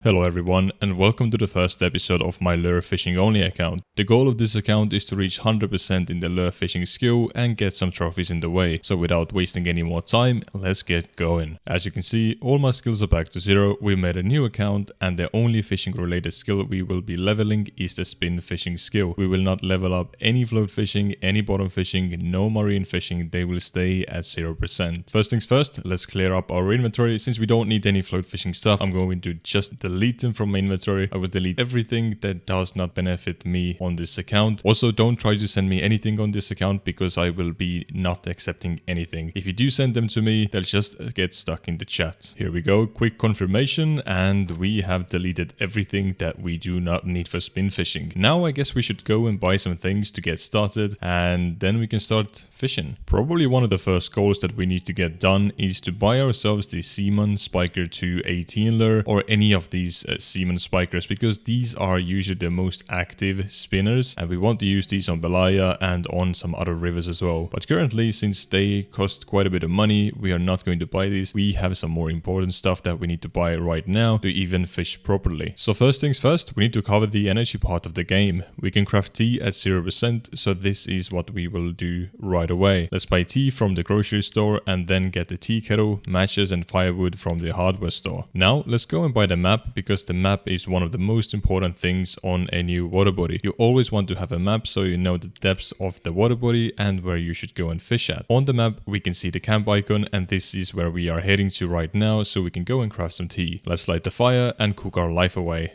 Hello everyone, and welcome to the first episode of my lure fishing only account. The goal of this account is to reach 100% in the lure fishing skill and get some trophies in the way. So without wasting any more time, let's get going. As you can see, all my skills are back to zero. We made a new account and the only fishing related skill we will be leveling is the spin fishing skill. We will not level up any float fishing, any bottom fishing, no marine fishing. They will stay at 0%. First things first, let's clear up our inventory. Since we don't need any float fishing stuff, I'm going to just delete them from my inventory. I will delete everything that does not benefit me on this account. Also, don't try to send me anything on this account because I will be not accepting anything. If you do send them to me, they'll just get stuck in the chat. Here we go, quick confirmation, and we have deleted everything that we do not need for spin fishing. Now I guess we should go and buy some things to get started, and then we can start fishing. Probably one of the first goals that we need to get done is to buy ourselves the Seaman Spiker 218 lure or any of these Seaman Spikers, because these are usually the most active spinners and we want to use these on Belaya and on some other rivers as well. But currently, since they cost quite a bit of money, we are not going to buy these. We have some more important stuff that we need to buy right now to even fish properly. So first things first, we need to cover the energy part of the game. We can craft tea at 0%, so this is what we will do right away. Let's buy tea from the grocery store and then get the tea kettle, matches and firewood from the hardware store. Now let's go and buy the map, because the map is one of the most important things on a new water body. You always want to have a map so you know the depths of the water body and where you should go and fish at. On the map we can see the camp icon, and this is where we are heading to right now, so we can go and craft some tea. Let's light the fire and cook our life away.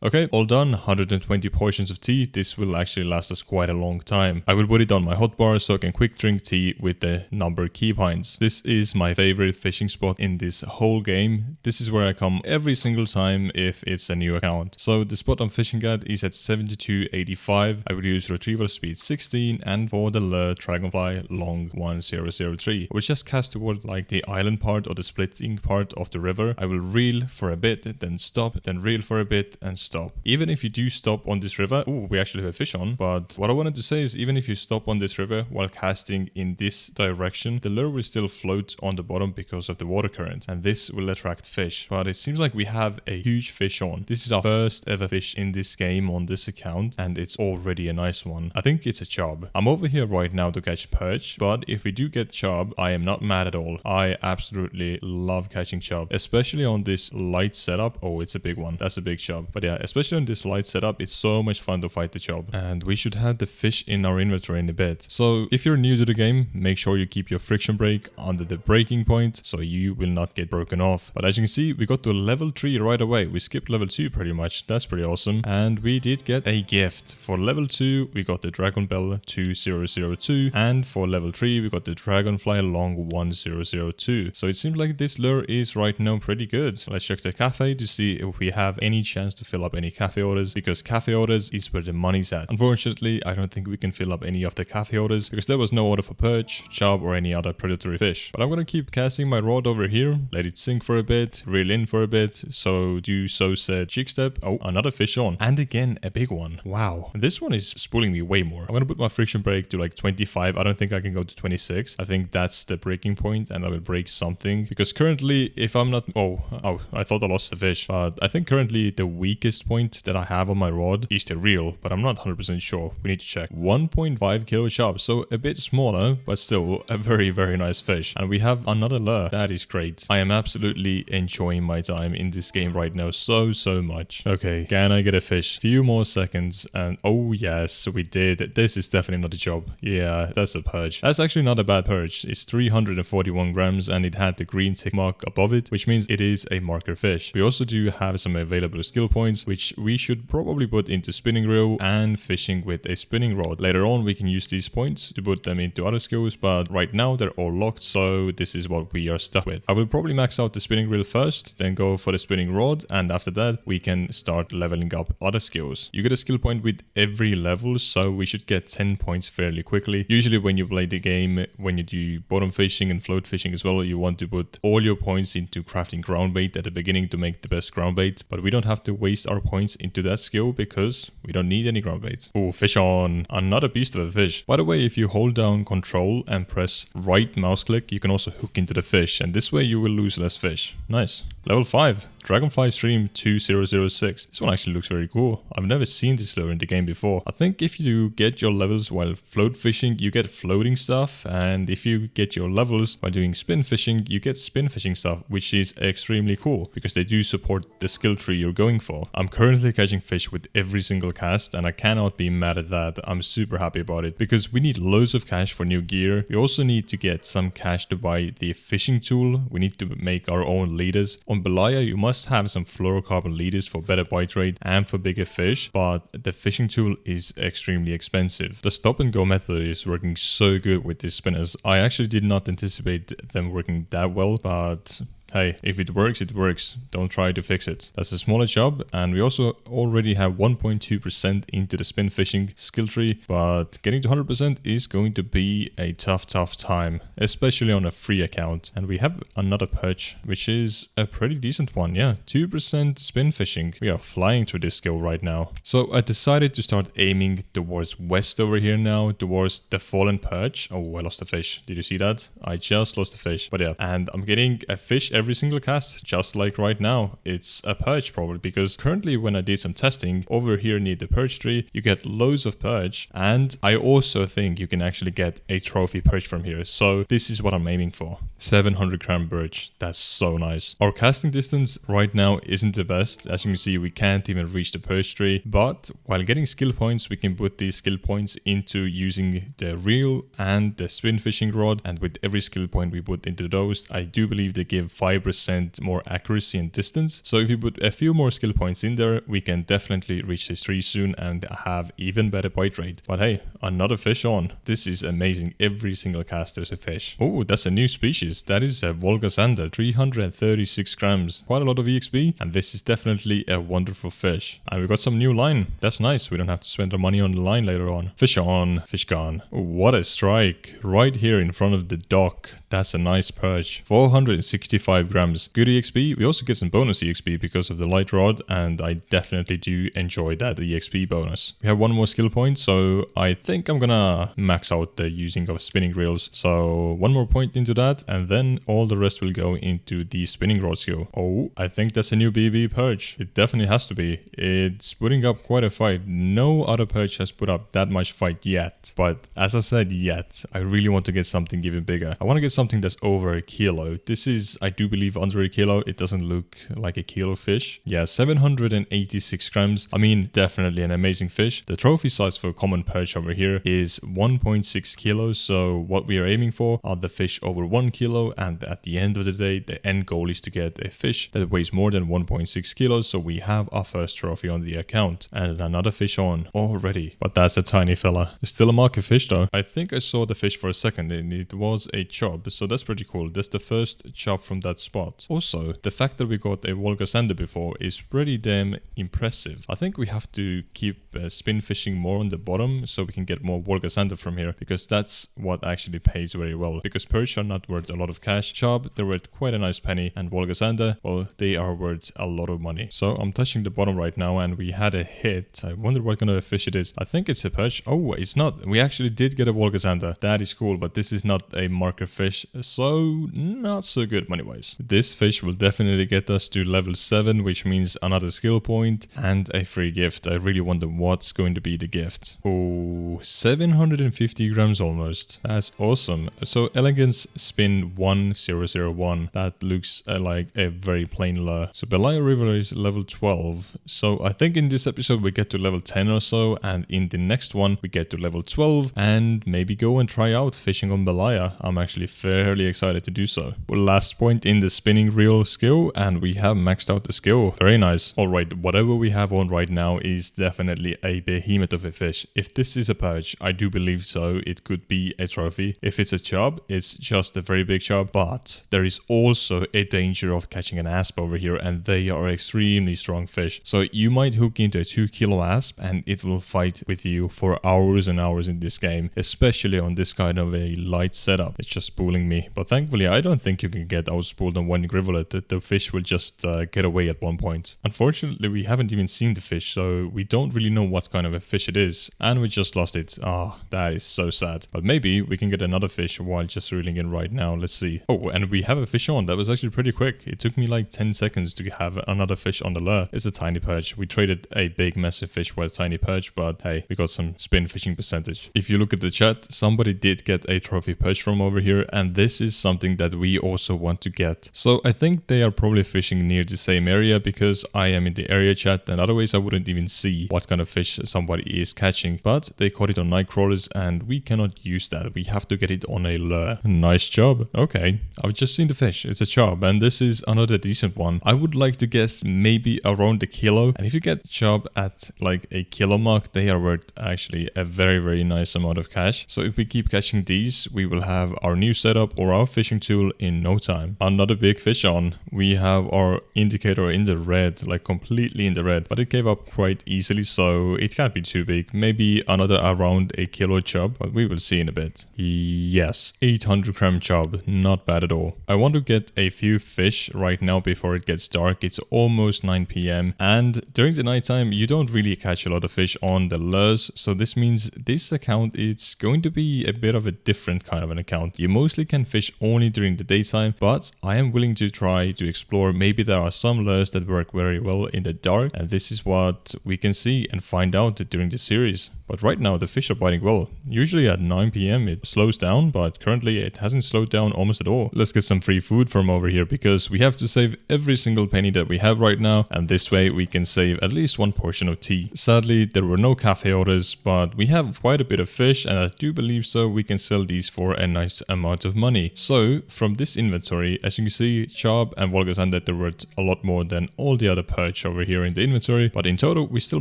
Okay, all done, 120 portions of tea. This will actually last us quite a long time. I will put it on my hotbar so I can quick drink tea with the number key pints. This is my favorite fishing spot in this whole game. This is where I come every single time if it's a new account. So the spot I'm fishing at is at 72.85. I will use retrieval speed 16, and for the lure dragonfly long 1003. I will just cast toward like the island part or the splitting part of the river. I will reel for a bit, then stop, then reel for a bit and stop. Even if you do stop on this river, we actually have a fish on, but what I wanted to say is even if you stop on this river while casting in this direction, the lure will still float on the bottom because of the water current, and this will attract fish. But it seems like we have a huge fish on. This is our first ever fish in this game on this account, and it's already a nice one. I think it's a chub. I'm over here right now to catch perch, but if we do get chub, I am not mad at all. I absolutely love catching chub, especially on this light setup. Oh, it's a big one. That's a big chub. But yeah, especially on this light setup, it's so much fun to fight the chub. And we should have the fish in our inventory in a bit. So if you're new to the game, make sure you keep your friction brake under the braking point so you will not get broken off. But as you can see, we got to level 3 right away. We skipped level 2 pretty much. That's pretty awesome. And we did get a gift. For level 2, we got the Dragon Bell 2002. And for level 3, we got the Dragonfly Long 1002. So it seems like this lure is right now pretty good. So let's check the cafe to see if we have any chance to fill up any cafe orders, because cafe orders is where the money's at. Unfortunately, I don't think we can fill up any of the cafe orders because there was no order for perch, chub or any other predatory fish. But I'm gonna keep casting my rod over here, let it sink for a bit, reel in for a bit, so do so said jig step. Oh, another fish on, and again a big one. Wow, this one is spooling me way more. I'm gonna put my friction brake to like 25. I don't think I can go to 26. I think that's the breaking point, and I will break something, because currently if I'm not I thought I lost the fish, but I think currently the weakest point that I have on my rod is the reel, but I'm not 100% sure. We need to check. 1.5 kilo chub, so a bit smaller, but still a very, very nice fish. And we have another lure. That is great. I am absolutely enjoying my time in this game right now so much. Okay, can I get a fish? Few more seconds, and oh yes, we did. This is definitely not a chub. Yeah, that's a perch. That's actually not a bad perch. It's 341 grams, and it had the green tick mark above it, which means it is a marker fish. We also do have some available skill points, which we should probably put into spinning reel and fishing with a spinning rod. Later on we can use these points to put them into other skills, but right now they're all locked, so this is what we are stuck with. I will probably max out the spinning reel first, then go for the spinning rod, and after that we can start leveling up other skills. You get a skill point with every level, so we should get 10 points fairly quickly. Usually when you play the game, when you do bottom fishing and float fishing as well, you want to put all your points into crafting ground bait at the beginning to make the best ground bait, but we don't have to waste our our points into that skill because we don't need any ground bait. Oh, fish on. Another beast of a fish. By the way, if you hold down control and press right mouse click, you can also hook into the fish, and this way you will lose less fish. Nice. Level 5. Dragonfly Stream 2006. This one actually looks very cool. I've never seen this lure in the game before. I think if you get your levels while float fishing, you get floating stuff, and if you get your levels by doing spin fishing, you get spin fishing stuff, which is extremely cool because they do support the skill tree you're going for. I'm currently catching fish with every single cast, and I cannot be mad at that. I'm super happy about it because we need loads of cash for new gear. We also need to get some cash to buy the fishing tool. We need to make our own leaders. On Belaya, you must have some fluorocarbon leaders for better bite rate and for bigger fish, but the fishing tool is extremely expensive. The stop and go method is working so good with these spinners. I actually did not anticipate them working that well, but hey, if it works, it works. Don't try to fix it. That's a smaller chub, and we also already have 1.2% into the spin fishing skill tree, but getting to 100% is going to be a tough time, especially on a free account. And we have another perch, which is a pretty decent one. Yeah, 2% spin fishing. We are flying through this skill right now. So I decided to start aiming towards west over here now, towards the fallen perch. Oh, I lost the fish. Did you see that? I just lost the fish. But yeah, and I'm getting a fish every single cast, just like right now. It's a perch probably, because currently when I did some testing over here near the perch tree, you get loads of perch, and I also think you can actually get a trophy perch from here. So this is what I'm aiming for. 700 gram perch. That's so nice. Our casting distance right now isn't the best. As you can see, we can't even reach the perch tree, but while getting skill points, we can put these skill points into using the reel and the spin fishing rod, and with every skill point we put into those, I do believe they give 5% more accuracy and distance. So if you put a few more skill points in there, we can definitely reach this tree soon and have even better bite rate. But hey, another fish on. This is amazing. Every single cast there's a fish. Oh, that's a new species. That is a volga zander, 336 grams. Quite a lot of EXP, and this is definitely a wonderful fish. And we got some new line. That's nice. We don't have to spend our money on the line later on. Fish on, fish gone. Oh, what a strike. Right here in front of the dock. That's a nice perch. 465 grams. Good EXP. We also get some bonus EXP because of the light rod, and I definitely do enjoy that EXP bonus. We have one more skill point, so I think I'm gonna max out the using of spinning reels. So one more point into that, and then all the rest will go into the spinning rod skill. Oh, I think that's a new BB perch. It definitely has to be. It's putting up quite a fight. No other perch has put up that much fight yet. But as I said, yet, I really want to get something even bigger. I want to get something that's over a kilo. This is, I do believe, under a kilo. It doesn't look like a kilo fish. Yeah, 786 grams. I mean, definitely an amazing fish. The trophy size for a common perch over here is 1.6 kilos. So what we are aiming for are the fish over 1 kilo. And at the end of the day, the end goal is to get a fish that weighs more than 1.6 kilos. So we have our first trophy on the account and another fish on already. But that's a tiny fella. Still a market fish though. I think I saw the fish for a second and it was a chub. So that's pretty cool. That's the first chub from that spot. Also, the fact that we got a volga zander before is pretty damn impressive. I think we have to keep spin fishing more on the bottom so we can get more volga zander from here, because that's what actually pays very well. Because perch are not worth a lot of cash. Chub, they're worth quite a nice penny, and volga zander, well, they are worth a lot of money. So I'm touching the bottom right now and we had a hit. I wonder what kind of a fish it is. I think it's a perch. Oh, it's not. We actually did get a volga zander. That is cool, but this is not a marker fish, so not so good money wise. This fish will definitely get us to level 7, which means another skill point and a free gift. I really wonder what's going to be the gift. Oh, 750 grams almost. That's awesome. So elegance spin 1001. That looks like a very plain lure. So Belaya River is level 12. So I think in this episode we get to level 10 or so, and in the next one we get to level 12 and maybe go and try out fishing on Belaya. I'm actually fairly excited to do so. Last point in the spinning reel skill, and we have maxed out the skill. Very nice. Alright, whatever we have on right now is definitely a behemoth of a fish. If this is a perch, I do believe so. It could be a trophy. If it's a chub, it's just a very big chub, but there is also a danger of catching an asp over here, and they are extremely strong fish. So you might hook into a 2 kilo asp and it will fight with you for hours and hours in this game, especially on this kind of a light setup. It's just pulling me, but thankfully I don't think you can get spooled on one rivulet, that the fish will just get away at one point. Unfortunately, we haven't even seen the fish, so we don't really know what kind of a fish it is, and we just lost it. Ah, that is so sad. But maybe we can get another fish while just reeling in right now. Let's see. Oh, and we have a fish on. That was actually pretty quick. It took me like 10 seconds to have another fish on the lure. It's a tiny perch. We traded a big massive fish for a tiny perch, but hey, we got some spin fishing percentage. If you look at the chat, somebody did get a trophy perch from over here, and this is something that we also want to get. So I think they are probably fishing near the same area because I am in the area chat, and otherwise I wouldn't even see what kind of fish somebody is catching. But they caught it on night crawlers, and we cannot use that. We have to get it on a lure. Nice job. Okay, I've just seen the fish. It's a chub, and this is another decent one. I would like to guess maybe around a kilo. And if you get chub at like a kilo mark, they are worth actually a very nice amount of cash. So if we keep catching these, we will have our new setup or our fishing tool in no time. Another big fish on. We have our indicator in the red, like completely in the red, but it gave up quite easily, so it can't be too big. Maybe another around a kilo chub, but we will see in a bit. Yes, 800 gram chub, not bad at all. I want to get a few fish right now before it gets dark. It's almost 9 p.m. and during the nighttime you don't really catch a lot of fish on the lures, so this means this account is going to be a bit of a different kind of an account. You mostly can fish only during the daytime, but I am willing to try to explore. Maybe there are some lures that work very well in the dark, and this is what we can see and find out during the series. But right now the fish are biting well. Usually at 9 p.m. it slows down, but currently it hasn't slowed down almost at all. Let's get some free food from over here because we have to save every single penny that we have right now, and this way we can save at least one portion of tea. Sadly, there were no cafe orders, but we have quite a bit of fish, and I do believe so we can sell these for a nice amount of money. So from this inventory, as you can see, chub and volga zander, they're worth a lot more than all the other perch over here in the inventory, but in total we still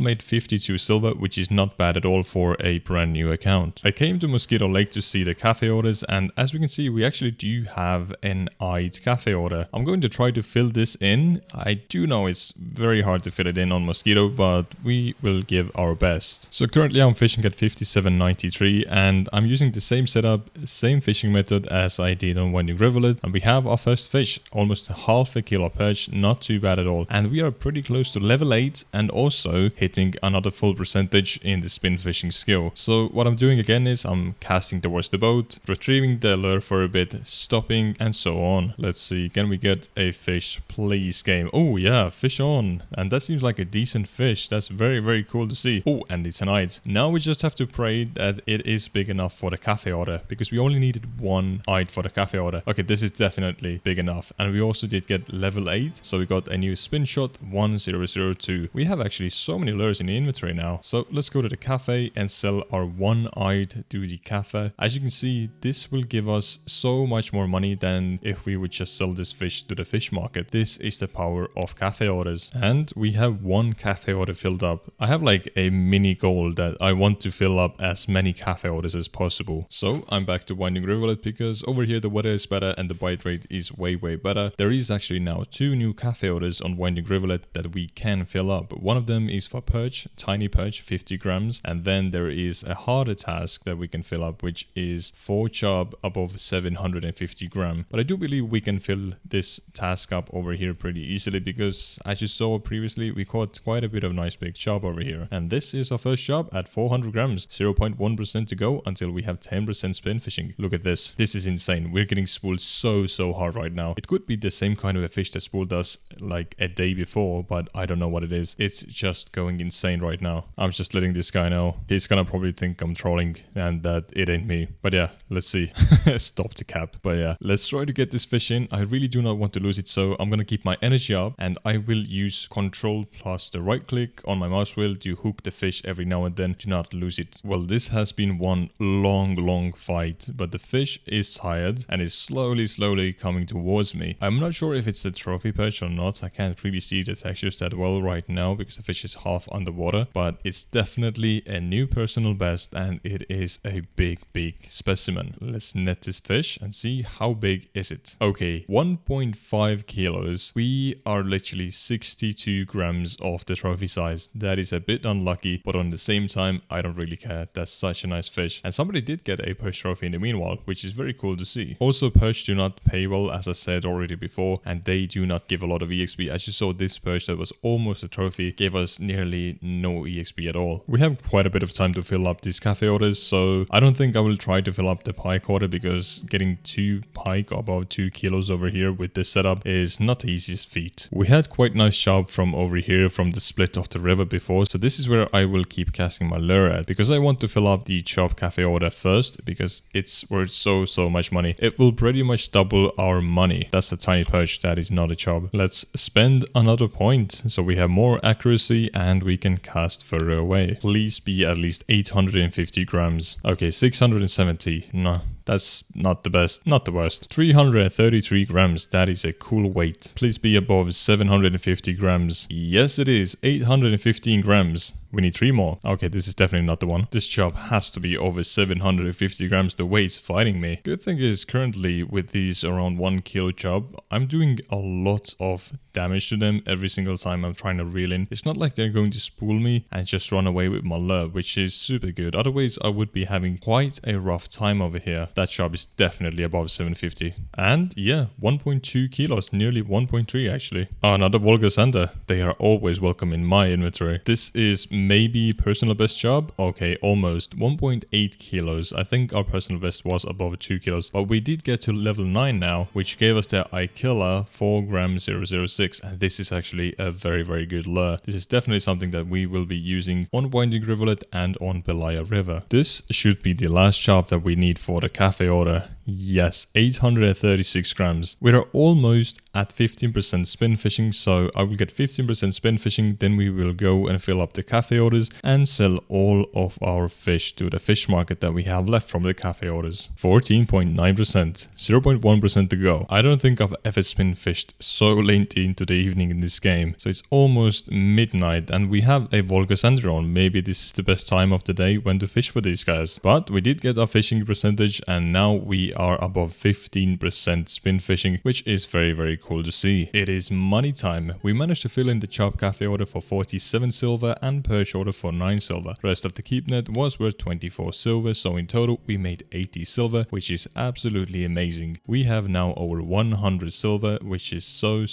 made 52 silver, which is not bad at all for a brand new account. I came to Mosquito Lake to see the cafe orders, and as we can see, we actually do have an eyed cafe order. I'm going to try to fill this in. I do know it's very hard to fill it in on Mosquito, but we will give our best. So currently I'm fishing at 57.93, and I'm using the same setup, same fishing method as I did on Winding Rivulet, and we have our first fish, almost half a kilo perch, not too bad at all. And we are pretty close to level 8 and also hitting another full percentage in the spin fishing skill. So what I'm doing again is I'm casting towards the boat, retrieving the lure for a bit, stopping, and so on. Let's see, can we get a fish, please game? Oh yeah, fish on, and that seems like a decent fish. That's very cool to see. Oh, and it's an eyed. Now we just have to pray that it is big enough for the cafe order, because we only needed one eyed for the cafe order. Okay, this is definitely big enough, and we also did get level 8, so we got a new spin shot 1002. We have actually so many lures in the inventory now, so let's go to the cafe and sell our one-eyed to the cafe. As you can see, this will give us so much more money than if we would just sell this fish to the fish market. This is the power of cafe orders, and we have one cafe order filled up. I have like a mini goal that I want to fill up as many cafe orders as possible. So I'm back to Winding Rivulet because over here the weather is better and the bite rate is way better. There is actually now 2 new cafe orders on Winding Rivulet that we can fill up. One of them is for perch, tiny perch, 50 grams, and then there is a harder task that we can fill up, which is 4 chub above 750 gram. But I do believe we can fill this task up over here pretty easily because as you saw previously, we caught quite a bit of nice big chub over here. And this is our first chub at 400 grams, 0.1% to go until we have 10% spin fishing. Look at this. This is insane. We're getting spooled so hard right now. It could be the same kind of a fish that spooled us like a day before, but I don't know what it is. It's just going insane right now. I'm just letting this guy know. He's gonna probably think I'm trolling and that it ain't me. But yeah, let's see. Stop the cap. But yeah, let's try to get this fish in. I really do not want to lose it, so I'm gonna keep my energy up and I will use Control plus the right click on my mouse wheel to hook the fish every now and then to not lose it. Well, this has been one long fight, but the fish is tired and is slowly coming towards me. I'm not sure if it's a trophy perch or not. I can't really see the textures that well right now because the fish is half underwater, but it's definitely a new personal best and it is a big specimen. Let's net this fish and see how big is it. Okay, 1.5 kilos. We are literally 62 grams off the trophy size. That is a bit unlucky, but on the same time, I don't really care. That's such a nice fish. And somebody did get a perch trophy in the meanwhile, which is very cool to see. Also, perch do not pay well, as as I said already before, and they do not give a lot of EXP. As you saw, this perch that was almost a trophy gave us nearly no EXP at all. We have quite a bit of time to fill up these cafe orders, so I don't think I will try to fill up the pike order, because getting 2 pike above 2 kilos over here with this setup is not the easiest feat. We had quite nice chub from over here from the split of the river before, so this is where I will keep casting my lure at, because I want to fill up the chub cafe order first, because it's worth so much money. It will pretty much double our money. That's a tiny perch, that is not a chub. Let's spend another point so we have more accuracy and we can cast further away. Please be at least 850 grams. Okay, 670. No, that's not the best, not the worst. 333 grams, that is a cool weight. Please be above 750 grams. Yes, it is. 815 grams. We need 3 more. Okay, this is definitely not the one. This chub has to be over 750 grams. The weight's fighting me. Good thing is, currently with these around 1 kilo chub, I'm doing a lot of damage to them every single time I'm trying to reel in. It's not like they're going to spool me and just run away with my lure, which is super good. Otherwise, I would be having quite a rough time over here. That chub is definitely above 750. And yeah, 1.2 kilos, nearly 1.3 actually. Another volga zander. They are always welcome in my inventory. This is maybe personal best chub. Okay, almost 1.8 kilos. I think our personal best was above 2 kilos, but we did get to level 9 now, which gave us the Ikilla 4g006, and this is actually a very good lure. This is definitely something that we will be using on Winding Rivulet and on Belaya River. This should be the last chub that we need for the cafe order. Yes, 836 grams. We are almost at 15% spin fishing, so I will get 15% spin fishing, then we will go and fill up the cafe orders and sell all of our fish to the fish market that we have left from the cafe orders. 14.9%, 0.1% to go. I don't think I've ever spin fished so late into the evening in this game, so it's almost midnight and we have a volga zander on. Maybe this is the best time of the day when to fish for these guys. But we did get our fishing percentage and now we are above 15% spin fishing, which is very cool to see. It is money time. We managed to fill in the chub cafe order for 47 silver and perch order for 9 silver. Rest of the keep net was worth 24 silver, so in total we made 80 silver, which is absolutely amazing. We have now over 100 silver, which is so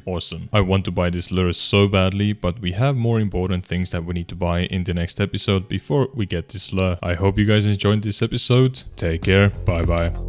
awesome. I want to buy this lure so badly, but we have more important things that we need to buy in the next episode before we get this lure. I hope you guys enjoyed this episode. Take care. Bye bye.